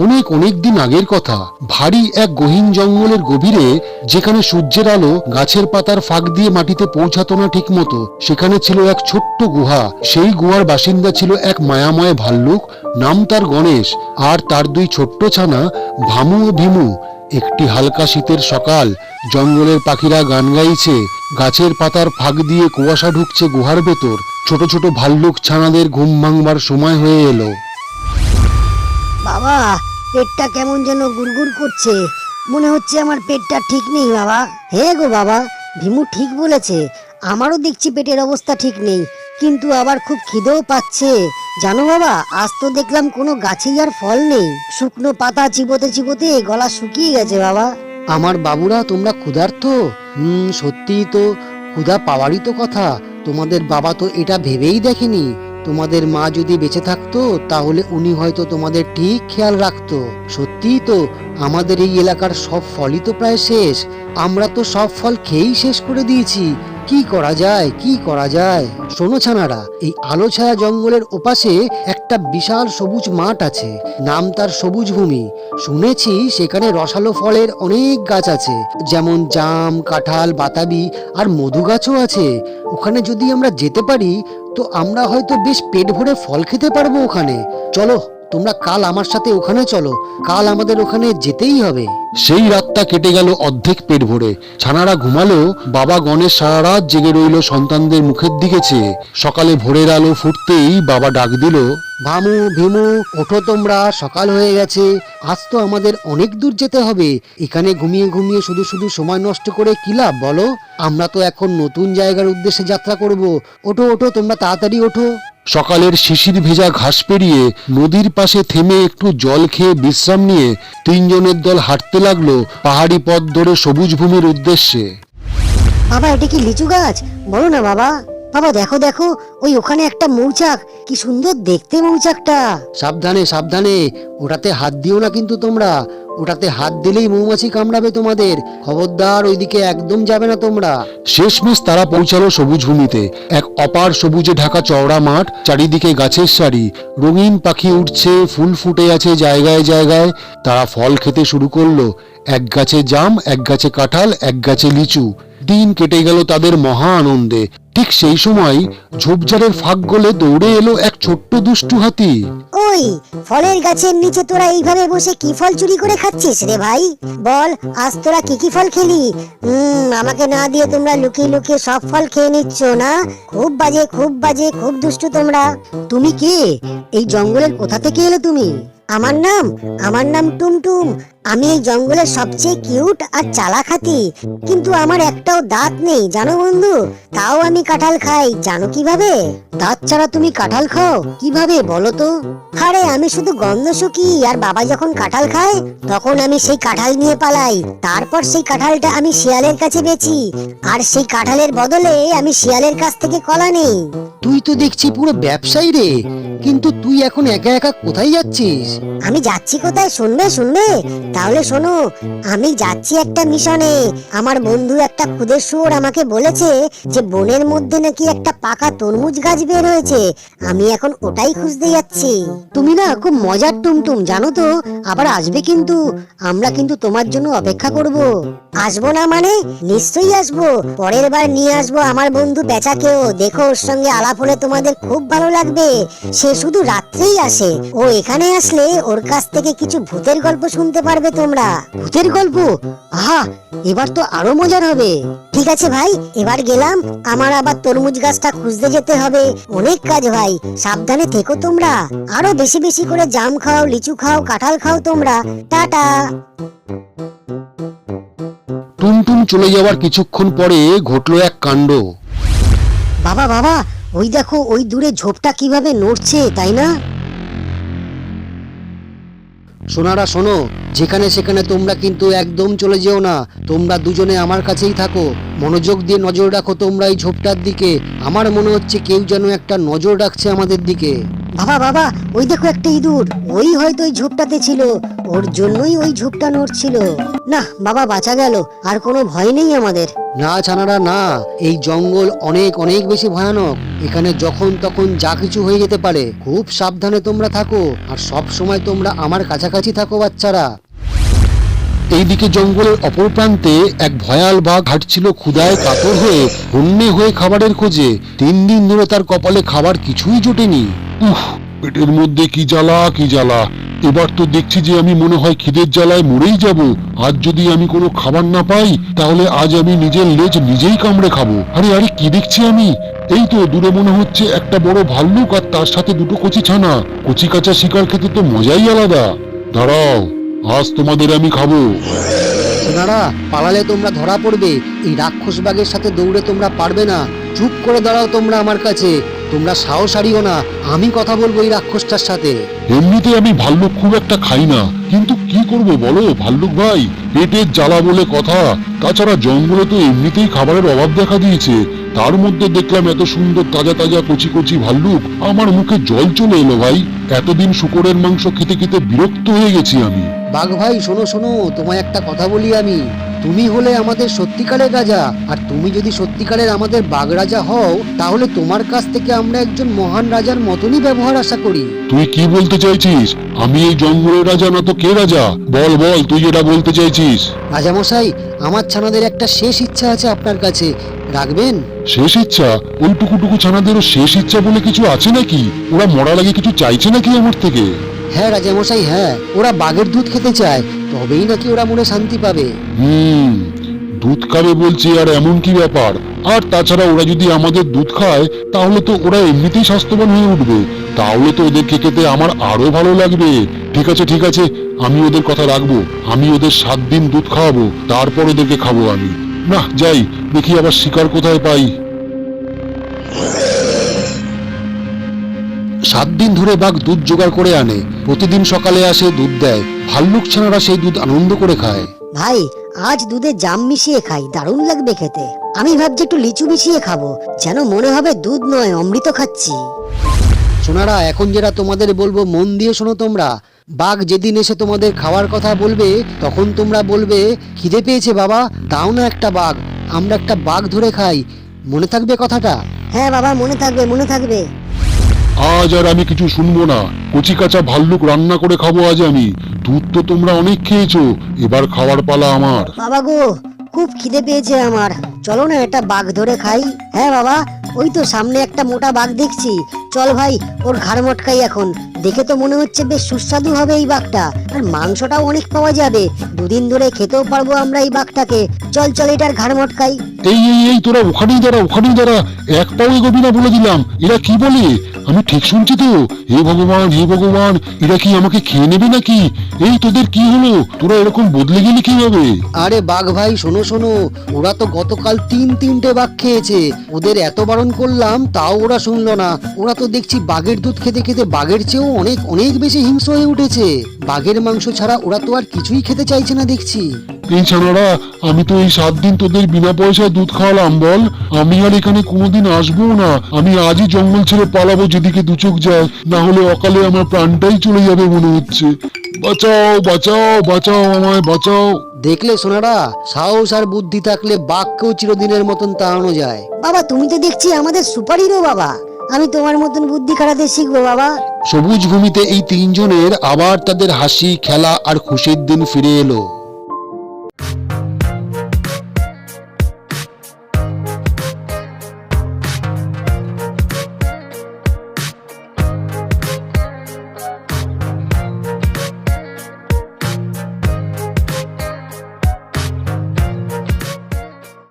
অনেক অনেক দিন আগের কথা। ভারী এক গহীন জঙ্গলের গভীরে, যেখানে সূর্যের আলো গাছের পাতার ফাঁক দিয়ে মাটিতে পৌঁছাতো না ঠিক মতো, সেখানে ছিল এক ছোট্ট গুহা। সেই গুহার বাসিন্দা ছিল এক মায়াময় ভাল্লুক, নাম তার গণেশ, আর তার দুই ছোট্ট ছানা ভামু ও ভীমু। একটি হালকা শীতের সকাল, জঙ্গলের পাখিরা গান গাইছে, গাছের পাতার ফাঁক দিয়ে কুয়াশা ঢুকছে গুহার ভেতর। ছোট ছোট ভাল্লুক ছানাদের ঘুম ভাঙবার সময় হয়ে এলো। বাবা, পেটটা কেমন যেন গুড়গুড় করছে, মনে হচ্ছে আমার পেটটা ঠিক নেই বাবা। হ্যাঁ গো বাবা, ভীমু ঠিক বলেছে, আমারও দেখছি পেটের অবস্থা ঠিক নেই, কিন্তু আবার খুব খিদেও পাচ্ছে। জানো বাবা, আজ তো দেখলাম কোনো গাছেই আর ফল নেই, শুকনো পাতা চিবোতে চিবোতে গলা শুকিয়ে গেছে বাবা। আমার বাবুরা, তোমরা ক্ষুধার্ত? সত্যিই তো, ক্ষুধা পাওয়ারই তো কথা। তোমাদের বাবা তো এটা ভেবেই দেখেনি। তোমাদের মা যদি বেঁচে থাকতো তাহলে উনি হয়তো তোমাদের ঠিক খেয়াল রাখতো। সত্যিই তো, আমাদের এই এলাকার সব ফলই তো প্রায় শেষ। আমরা তো সব ফল খেয়েই শেষ করে দিয়েছি। কি করা যায়, কি করা যায়? শোনো ছানারা, এই আলো ছায়া জঙ্গলের ওপাশে একটা বিশাল সবুজ মাঠ আছে, নাম তার সবুজ ভূমি। শুনেছি সেখানে রসালো ফলের অনেক গাছ আছে, যেমন জাম, কাঁঠাল, বাতাবি আর মধু গাছও আছে। ওখানে যদি আমরা যেতে পারি তো আমরা হয়তো বেশ পেট ভরে ফল খেতে পারবো ওখানে। চলো, তোমরা কাল আমার সাথে ওখানে চলো, কাল আমাদের ওখানে যেতেই হবে। সেই রাতটা কেটে গেল অর্ধেক পেট ভরে। ছানারা ঘুমালেও বাবা গণেশ সারা রাত জেগে রইল সন্তানদের মুখের দিকে চেয়ে। সকালে ভোরের আলো ফুটতেই বাবা ডাক দিল, ভামু, ভীমু, ওঠো তোমরা, সকাল হয়ে গেছে। আজ তো আমাদের অনেক দূর যেতে হবে। এখানে ঘুমিয়ে ঘুমিয়ে শুধু শুধু সময় নষ্ট করে কি লাভ বলো? আমরা তো এখন নতুন জায়গার উদ্দেশ্যে যাত্রা করব। ওঠো ওঠো, তোমরা তাড়াতাড়ি ওঠো। সকালের শিশির ভেজা ঘাস পেরিয়ে নদীর পাশে থেমে একটু জল খেয়ে বিশ্রাম নিয়ে তিনজনের দল হাঁটতে লাগলো পাহাড়ি পথ ধরে সবুজ ভূমির উদ্দেশ্যে। বাবা, এটা কি লিচু গাছ? বলো না বাবা। বাবা দেখো দেখো, ওই ওখানে একটা মৌচাক, কি সুন্দর দেখতে মৌচাকটা। সাবধানে সাবধানে, ওটাতে হাত দিও না কিন্তু তোমরা। ওটাতে হাত দিলেই মৌমাছি কামড়াবে তোমাদের। খবরদার, ওইদিকে একদম যাবে না তোমরা। শেষমেশ তারা পৌঁছালো সবুজ ভূমিতে। এক অপার সবুজে ঢাকা চওড়া মাঠ, চারিদিকে গাছের সারি, রঙিন পাখি উঠছে, ফুল ফুটে আছে জায়গায় জায়গায়। তারা ফল খেতে শুরু করলো। এক গাছে জাম, এক গাছে কাঁঠাল, এক গাছে লিচু। দিন কেটে গেল তাদের মহা আনন্দে। ঠিক সেই সময় ঝোপঝাড়ের ফাঁক গলে দৌড়ে এলো এক ছোট্ট দুষ্টু হাতি। ওই ফলের গাছের নিচে তোরা এইভাবে বসে কি ফল চুরি করে খাচ্ছিস রে ভাই? বল, আজ তোরা কি কি ফল খেলি? আমাকে না দিয়ে তোমরা লুকিয়ে লুকিয়ে সব ফল খেয়ে নিচ্ছ না? খুব বাজে, খুব বাজে, খুব দুষ্টু তোমরা। তুমি কে? এই জঙ্গলের কোথা থেকে এলে তুমি? আমার নাম টুমটুম। আমি এই জঙ্গলের সবচেয়ে কিউট আর চালাক হাতি, কিন্তু আমার একটাও দাঁত নেই জানো বন্ধু। তাও আমি কাঁঠাল খাই, জানো কিভাবে? দাঁত ছাড়া তুমি কাঁঠাল খাও কিভাবে বলো তো? আরে আমি শুধু গন্ধ শুকি, আর বাবা যখন কাঁঠাল খায় তখন আমি সেই কাঁঠাল নিয়ে পালাই। তারপর সেই কাঁঠালটা আমি শিয়ালের কাছে বেচি, আর সেই কাঁঠালের বদলে আমি শিয়ালের কাছ থেকে কলা নেই। তুই তো দেখছি পুরো ব্যবসায়ী রে। কিন্তু তুই এখন একা একা কোথায় যাচ্ছিস? আমি যাচ্ছি কোথায় শুনবে? তাহলে শোনো, আমি যাচ্ছি একটা মিশনে। আমার বন্ধু একটা খুদের শুয়োর আমাকে বলেছে যে বনের মধ্যে নাকি একটা পাকা তরমুজ গাছ বের হয়েছে। আমি এখন ওটাই খুঁজতে যাচ্ছি। তুমি না খুব মজার টুমটুম, জানো তো? আবার আসবে কিন্তু। আমরা কিন্তু তোমার জন্য অপেক্ষা করব। আসবো না মানে? নিশ্চয়ই আসবো। পরের বার নিয়ে আসবো আমার বন্ধু পেঁচাকেও। দেখো, ওর সঙ্গে আলাপ হলে তোমাদের খুব ভালো লাগবে। সে শুধু রাত্রেই আসে। ও এখানে আসলে ওর কাছ থেকে কিছু ভূতের গল্প শুনতে পারবে তোমরা। ভূতের গল্প? আহা, এবার তো আরো মজার হবে। ঠিক আছে ভাই, এবার গেলাম। আমার আবার তরমুজ গাছটা খুঁজতে যেতে হবে। অনেক কাজ ভাই, সাবধানে থেকো তোমরা। আরো বেশি বেশি করে জাম খাও, লিচু খাও, কাঁঠাল খাও তোমরা। টাটা। টুনটুন চলে যাওয়ার কিছুক্ষণ পরে ঘটলো এক কাণ্ড। বাবা বাবা, ওই দেখো, ওই দূরে ঝোপটা কিভাবে নড়ছে, তাই না? সোনারা শোনো, যেখানে সেখানে তোমরা কিন্তু একদম চলে যেও না। তোমরা দুজনে আমার কাছেই থাকো। মনোযোগ দিয়ে নজর রাখো তোমরা এই ঝোপটার দিকে। আমার মনে হচ্ছে কেউ যেন একটা নজর রাখছে আমাদের দিকে। বাবা বাবা, ওই দেখো একটা ইঁদুর। ওই হয়তো ওই ঝোপটাতে ছিল, ওর জন্যই ওই ঝোপটা নড়ছিল। না বাবা, বাঁচা গেল, আর কোনো ভয় নেই আমাদের। না ছানারা না, এই জঙ্গল অনেক অনেক বেশি ভয়ানক। এখানে যখন তখন যা কিছু হয়ে যেতে পারে। খুব সাবধানে তোমরা থাকো, আর সব সময় তোমরা আমার কাছাকাছি থাকো বাচ্চারা। এইদিকে জঙ্গলের অপর প্রান্তে এক ভয়াল বাঘ হাঁটছিল ক্ষুধায় কাতর হয়ে, হন্যে হয়ে খাবারের খোঁজে। 3 দিন ধরে তার কপালে খাবার কিছুই জোটেনি। উফ, পেটের মধ্যে কি জ্বালা কি জ্বালা। এবার তো দেখছি যে আমি মনে হয় খিদের জ্বালায় মরেই যাব। আজ যদি আমি কোনো খাবার না পাই, তাহলে আজ আমি নিজের লেজ নিজেই কামড়ে খাবো। আরে আরে, কি দেখছি আমি? এই তো দূরে মনে হচ্ছে একটা বড় ভাল্লুক, আর তার সাথে দুটো কচি ছানা। কচি কাঁচা শিকার খেতে তো মজাই আলাদা। দাঁড়াও, আজ তোমাদের আমি খাবো। সোনারা, পালালে তোমরা ধরা পড়বে। এই রাক্ষস বাঘের সাথে দৌড়ে তোমরা পারবে না। চুপ করে দাঁড়াও তোমরা আমার কাছে। তোমরা সাহস হারিও না, আমি কথা বলবো এই রাক্ষসটার সাথে। এমনিতে আমি ভাল্লুক খুব একটা খাই না, কিন্তু কি করব বলো ভাল্লুক ভাই, পেটের জ্বালা বলে কথা। তাছাড়া জঙ্গলে তো এমনিতেই খাবারের অভাব দেখা দিয়েছে, তার মধ্যে দেখলাম এত সুন্দর তাজা তাজা কচি কচি ভাল্লুক। আমার মুখে জল চলে এলো ভাই। এতদিন শুকরের মাংস খেতে খেতে বিরক্ত হয়ে গেছি আমি। বাঘ ভাই শোনো শোনো, তোমায় একটা কথা বলি আমি। তুমি হলে আমাদের সত্যিকারের রাজা, আর তুমি যদি সত্যিকারের আমাদের বাঘ রাজা হও, তাহলে তোমার কাছ থেকে আমরা একজন মহান রাজার মতনই ব্যবহার আশা করি। তুই কি বলতে চাইছিস? আমি এই জঙ্গলের রাজা না তো কে রাজা? বল বল, তুই যেটা বলতে চাইছিস। রাজামশাই, আমার ছানাদের একটা শেষ ইচ্ছা আছে আপনার কাছে, রাখবেন? শেষ ইচ্ছা? ওই টুকুটুকু ছানাদেরও শেষ ইচ্ছা বলে কিছু আছে নাকি? ওরা মরার আগে কিছু চাইছে নাকি আমার থেকে? হ্যাঁ রাজামশাই, হ্যাঁ, ওরা বাঘের দুধ খেতে চায়, তবেই নাকি ওরা মনে শান্তি পাবে। দুধ খাবে বলছে, আর এমন কি ব্যাপার? আর তাছাড়া ওরা যদি আমাদের দুধ খায়, তাহলে তো ওরা এমনিতেই স্বাস্থ্যবান হয়ে উঠবে। তাহলে তো ওদেরকে খেতে আমার আরো ভালো লাগবে। ঠিক আছে ঠিক আছে, আমি ওদের কথা রাখবো। আমি ওদের 7 দিন দুধ খাওয়াবো, তারপর ওদেরকে খাবো আমি। না, যাই দেখি আবার শিকার কোথায় পাই। 7 দিন ধরে বাঘ দুধ জোগাড় করে আনে। প্রতিদিন সকালে আসে, দুধ দেয়। ভাল্লুক ছানারা সেই দুধ আনন্দ করে খায়। ভাই, আজ দুধে জাম মিশিয়ে খাই, দারুণ লাগবে খেতে। আমি ভাবছি একটু লিচু মিশিয়ে খাবো, যেন মনে হবে দুধ নয় অমৃত খাচ্ছি। সোনারা, এখন যেটা তোমাদের বলবো মন দিয়ে শোনো তোমরা। বাঘ যেদিন এসে তোমাদের খাওয়ার কথা বলবে, তখন তোমরা বলবে, খিদে পেয়েছে বাবা, দাও না একটা বাঘ, আমরা একটা বাঘ ধরে খাই। মনে থাকবে কথাটা? হ্যাঁ বাবা, মনে থাকবে মনে থাকবে। আজ আর আমি কিছু শুনবো না। কচি কাঁচা ভাল্লুক রান্না করে খাবো আজ আমি। দুধ তো তোমরা অনেক খেয়েছো, এবার খাওয়ার পালা আমার। বাবা গো, খুব খিদে পেয়েছে আমার, চলো না একটা বাঘ ধরে খাই। হ্যাঁ বাবা, ওই তো সামনে একটা মোটা বাঘ দেখছি, চল ভাই ওর ঘাড় মটকাই এখন। দেখে তো মনে হচ্ছে বেশ সুস্বাদু হবে এই বাঘটা, আর মাংসটাও অনেক পাওয়া যাবে। 2 দিন ধরে খেতেও পারবো আমরা এই বাঘটাকে। চল চল, এটার ঘাড় মটকাই। এই এই এই, তোরা ওখানেই দাঁড়া, ওখানেই দাঁড়া। এক পাও এগোবি না বলে দিলাম। এরা কি বলে? আমি ঠিক শুনছি তো? হে ভগবান হে ভগবান, এরা কি আমাকে খেয়ে নেবে নাকি? এই তোদের কি হলো? তোরা এরকম বদলে গেলি কিভাবে? আরে বাঘ ভাই শোনো শোনো, ওরা তো গতকাল 3-3টে বাঘ খেয়েছে। ওদের এত বারণ করলাম তাও ওরা শুনলো না। ওরা তো দেখছি বাঘের দুধ খেতে খেতে বাঘের চেয়েও অনেক অনেক বেশি হিংস্র হয়ে উঠেছে। বাঘের মাংস ছাড়া ওরা তো আর কিছুই খেতে চাইছে না দেখছি। এই ছানারা, আমি তো এই 7 দিন তোদের বিনা পয়সায় দুধ খাওয়ালাম বল। আমি আর এখানে কোনোদিন আসবো না। আমি আজই জঙ্গল ছেড়ে পালাবো যেদিকে দু চোখ যায়, না হলে অকালে আমার প্রাণটাই চলে যাবে মনে হচ্ছে। বাঁচাও বাঁচাও বাঁচাও, আমায় বাঁচাও। দেখলে সোনারা, সাহস আর বুদ্ধি থাকলে বাঘকেও চিরদিনের মতন তাড়ানো যায়। বাবা, তুমি তো দেখছি আমাদের সুপার হিরো বাবা। আমি তোমার মতন বুদ্ধি খাটাতে শিখবো বাবা। সবুজ ভূমিতে এই 3 জনের আবার তাদের হাসি খেলা আর খুশির দিন ফিরে এলো।